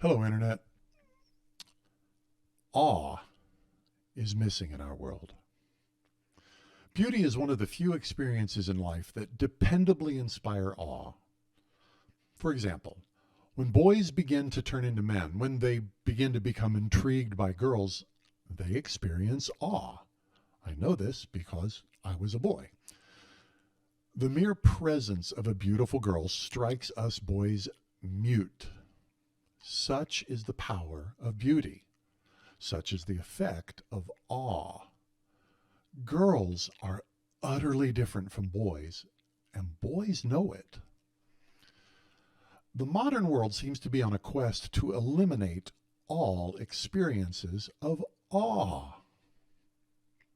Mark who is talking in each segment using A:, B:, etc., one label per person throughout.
A: Hello, Internet. Awe is missing in our world. Beauty is one of the few experiences in life that dependably inspire awe. For example, when boys begin to turn into men, when they begin to become intrigued by girls, they experience awe. I know this because I was a boy. The mere presence of a beautiful girl strikes us boys mute. Such is the power of beauty. Such is the effect of awe. Girls are utterly different from boys, and boys know it. The modern world seems to be on a quest to eliminate all experiences of awe.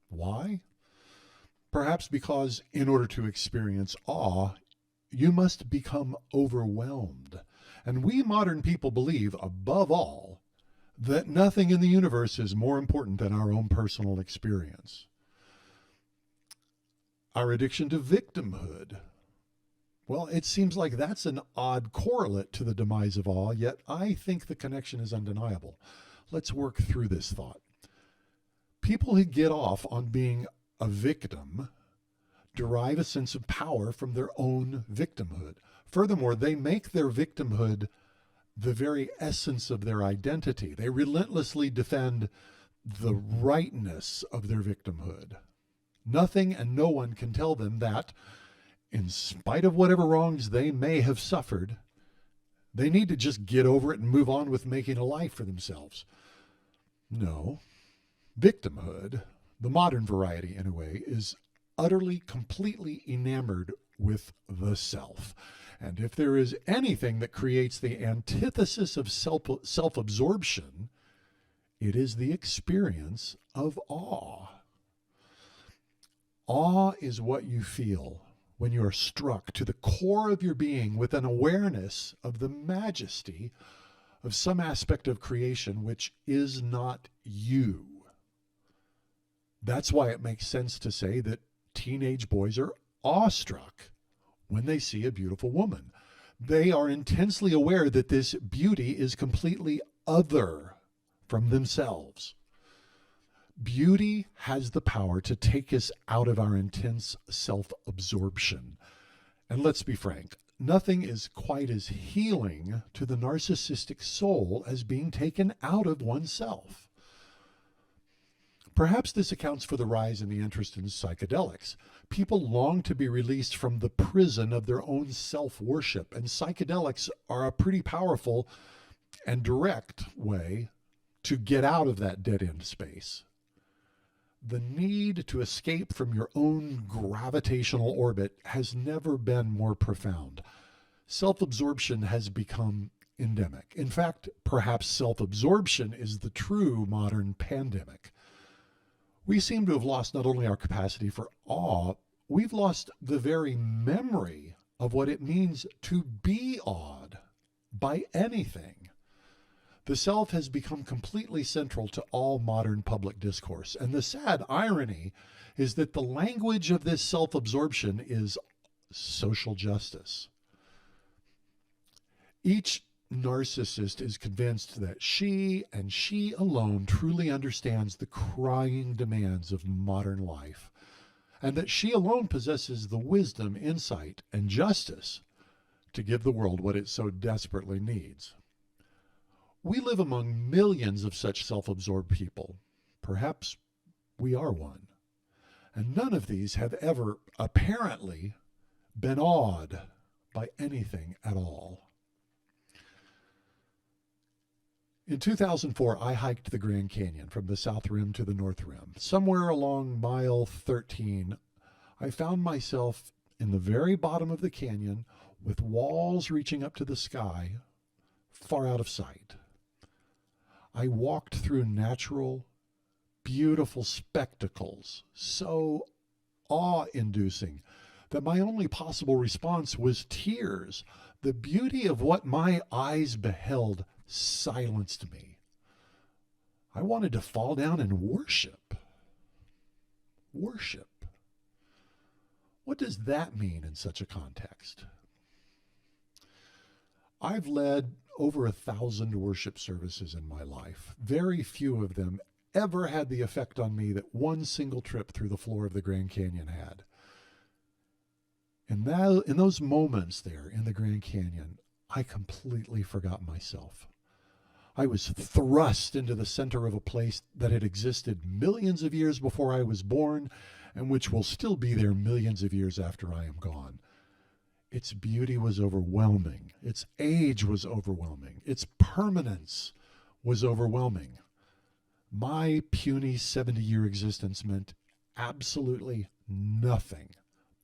A: Why? Perhaps because in order to experience awe, you must become overwhelmed. And we modern people believe, above all, that nothing in the universe is more important than our own personal experience. Our addiction to victimhood. Well, it seems like that's an odd correlate to the demise of awe, yet I think the connection is undeniable. Let's work through this thought. People who get off on being a victim derive a sense of power from their own victimhood. Furthermore, they make their victimhood the very essence of their identity. They relentlessly defend the rightness of their victimhood. Nothing and no one can tell them that, in spite of whatever wrongs they may have suffered, they need to just get over it and move on with making a life for themselves. No. Victimhood, the modern variety anyway, is utterly, completely enamored with the self. And if there is anything that creates the antithesis of self-absorption, it is the experience of awe. Awe is what you feel when you are struck to the core of your being with an awareness of the majesty of some aspect of creation which is not you. That's why it makes sense to say that teenage boys are awestruck when they see a beautiful woman. They are intensely aware that this beauty is completely other from themselves. Beauty has the power to take us out of our intense self-absorption. And let's be frank, nothing is quite as healing to the narcissistic soul as being taken out of oneself. Perhaps this accounts for the rise in the interest in psychedelics. People long to be released from the prison of their own self-worship, and psychedelics are a pretty powerful and direct way to get out of that dead-end space. The need to escape from your own gravitational orbit has never been more profound. Self-absorption has become endemic. In fact, perhaps self-absorption is the true modern pandemic. We seem to have lost not only our capacity for awe, we've lost the very memory of what it means to be awed by anything. The self has become completely central to all modern public discourse. And the sad irony is that the language of this self-absorption is social justice. Each narcissist is convinced that she and she alone truly understands the crying demands of modern life, and that she alone possesses the wisdom, insight, and justice to give the world what it so desperately needs. We live among millions of such self-absorbed people. Perhaps we are one. And none of these have ever, apparently, been awed by anything at all. In 2004, I hiked the Grand Canyon from the South Rim to the North Rim. Somewhere along mile 13, I found myself in the very bottom of the canyon with walls reaching up to the sky, far out of sight. I walked through natural, beautiful spectacles, so awe-inducing that my only possible response was tears. The beauty of what my eyes beheld silenced me. I wanted to fall down and worship. Worship. What does that mean in such a context? I've led over 1,000 worship services in my life. Very few of them ever had the effect on me that one single trip through the floor of the Grand Canyon had. And that, in those moments there in the Grand Canyon, I completely forgot myself. I was thrust into the center of a place that had existed millions of years before I was born and which will still be there millions of years after I am gone. Its beauty was overwhelming. Its age was overwhelming. Its permanence was overwhelming. My puny 70-year existence meant absolutely nothing,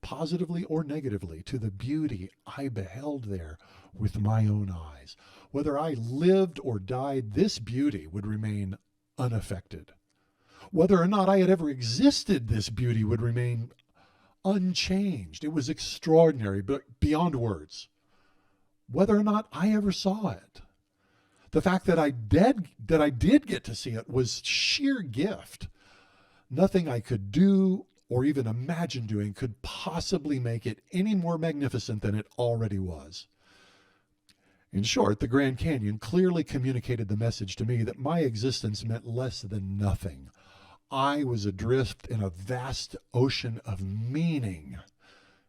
A: positively or negatively, to the beauty I beheld there with my own eyes. Whether I lived or died, this beauty would remain unaffected. Whether or not I had ever existed, this beauty would remain unchanged. It was extraordinary, but beyond words. Whether or not I ever saw it, the fact that I did get to see it was sheer gift. Nothing I could do or even imagine doing could possibly make it any more magnificent than it already was. In short, the Grand Canyon clearly communicated the message to me that my existence meant less than nothing. I was adrift in a vast ocean of meaning,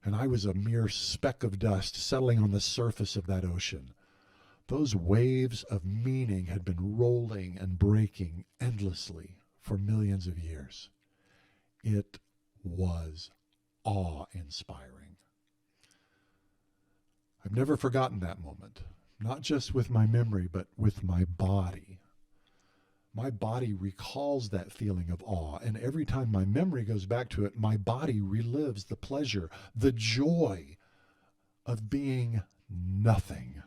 A: and I was a mere speck of dust settling on the surface of that ocean. Those waves of meaning had been rolling and breaking endlessly for millions of years. It was awe-inspiring. I've never forgotten that moment, not just with my memory, but with my body. My body recalls that feeling of awe, and every time my memory goes back to it, my body relives the pleasure, the joy of being nothing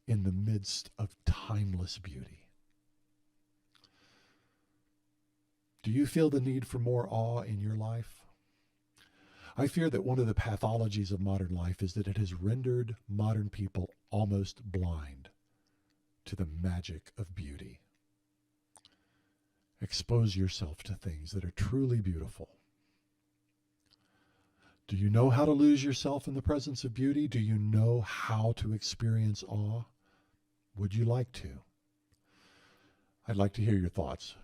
A: in the midst of timeless beauty. Do you feel the need for more awe in your life? I fear that one of the pathologies of modern life is that it has rendered modern people almost blind to the magic of beauty. Expose yourself to things that are truly beautiful. Do you know how to lose yourself in the presence of beauty? Do you know how to experience awe? Would you like to? I'd like to hear your thoughts.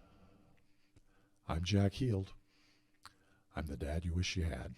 A: I'm Jack Heald. I'm the dad you wish you had.